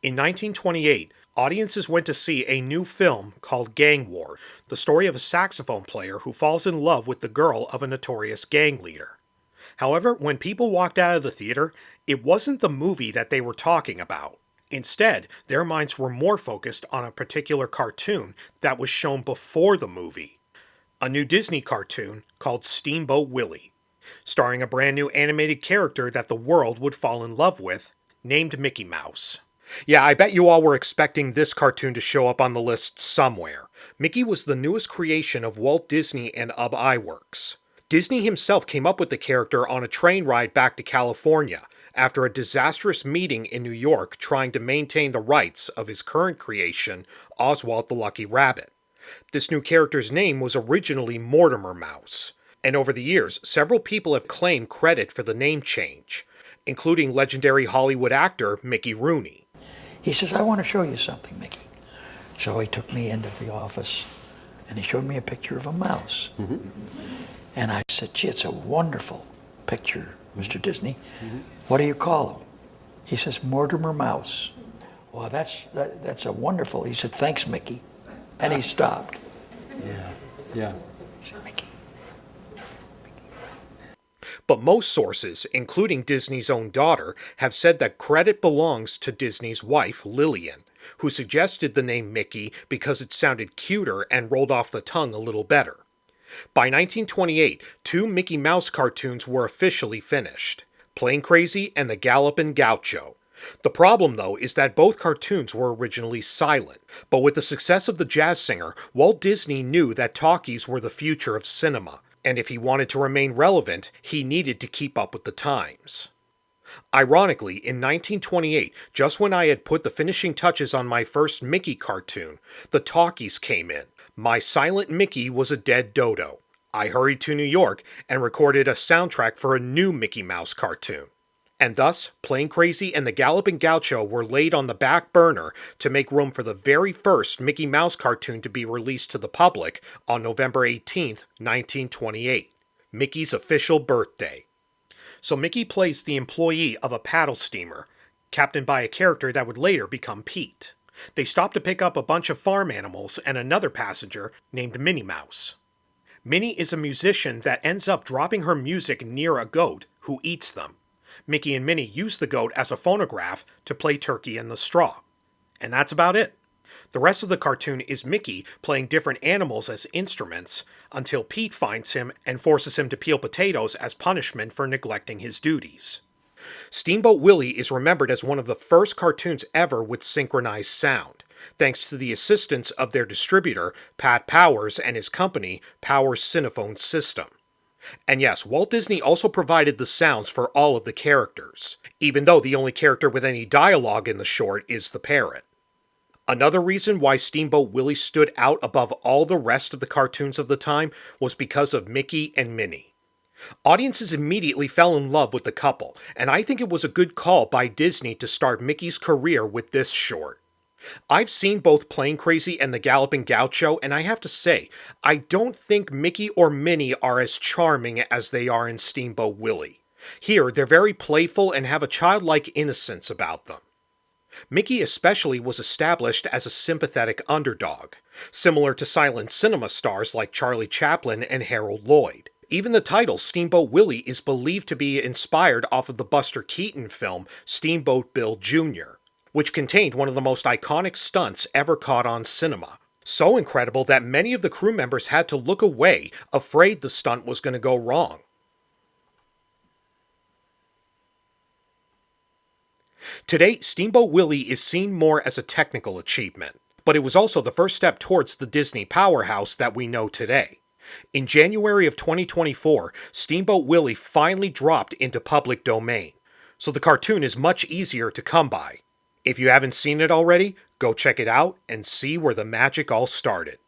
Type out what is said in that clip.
In 1928, audiences went to see a new film called Gang War, the story of a saxophone player who falls in love with the girl of a notorious gang leader. However, when people walked out of the theater, it wasn't the movie that they were talking about. Instead, their minds were more focused on a particular cartoon that was shown before the movie. A new Disney cartoon called Steamboat Willie, starring a brand new animated character that the world would fall in love with, named Mickey Mouse. Yeah, I bet you all were expecting this cartoon to show up on the list somewhere. Mickey was the newest creation of Walt Disney and Ub Iwerks. Disney himself came up with the character on a train ride back to California after a disastrous meeting in New York trying to maintain the rights of his current creation, Oswald the Lucky Rabbit. This new character's name was originally Mortimer Mouse, and over the years, several people have claimed credit for the name change, including legendary Hollywood actor Mickey Rooney. He says, "I want to show you something, Mickey." So he took me into the office and he showed me a picture of a mouse. And I said, "Gee, it's a wonderful picture, Mr. Disney. What do you call him?" He says, "Mortimer Mouse." "Well, that's a wonderful." He said, "Thanks, Mickey." And he stopped. Yeah. I said, "Mickey." But most sources, including Disney's own daughter, have said that credit belongs to Disney's wife, Lillian, who suggested the name Mickey because it sounded cuter and rolled off the tongue a little better. By 1928, two Mickey Mouse cartoons were officially finished, Plain Crazy and The Gallopin' Gaucho. The problem, though, is that both cartoons were originally silent, but with the success of The Jazz Singer, Walt Disney knew that talkies were the future of cinema, and if he wanted to remain relevant, he needed to keep up with the times. Ironically, in 1928, just when I had put the finishing touches on my first Mickey cartoon, the talkies came in. My silent Mickey was a dead dodo. I hurried to New York and recorded a soundtrack for a new Mickey Mouse cartoon. And thus, Plain Crazy and The Gallopin' Gaucho were laid on the back burner to make room for the very first Mickey Mouse cartoon to be released to the public on November 18, 1928, Mickey's official birthday. So Mickey plays the employee of a paddle steamer, captained by a character that would later become Pete. They stop to pick up a bunch of farm animals and another passenger named Minnie Mouse. Minnie is a musician that ends up dropping her music near a goat who eats them. Mickey and Minnie use the goat as a phonograph to play Turkey in the Straw. And that's about it. The rest of the cartoon is Mickey playing different animals as instruments until Pete finds him and forces him to peel potatoes as punishment for neglecting his duties. Steamboat Willie is remembered as one of the first cartoons ever with synchronized sound, thanks to the assistance of their distributor, Pat Powers, and his company, Powers Cinephone System. And yes, Walt Disney also provided the sounds for all of the characters, even though the only character with any dialogue in the short is the parrot. Another reason why Steamboat Willie stood out above all the rest of the cartoons of the time was because of Mickey and Minnie. Audiences immediately fell in love with the couple, and I think it was a good call by Disney to start Mickey's career with this short. I've seen both Plain Crazy and The Gallopin' Gaucho, and I have to say, I don't think Mickey or Minnie are as charming as they are in Steamboat Willie. Here, they're very playful and have a childlike innocence about them. Mickey especially was established as a sympathetic underdog, similar to silent cinema stars like Charlie Chaplin and Harold Lloyd. Even the title, Steamboat Willie, is believed to be inspired off of the Buster Keaton film Steamboat Bill Jr., which contained one of the most iconic stunts ever caught on cinema. So incredible that many of the crew members had to look away, afraid the stunt was going to go wrong. Today, Steamboat Willie is seen more as a technical achievement, but it was also the first step towards the Disney powerhouse that we know today. In January of 2024, Steamboat Willie finally dropped into public domain, so the cartoon is much easier to come by. If you haven't seen it already, go check it out and see where the magic all started.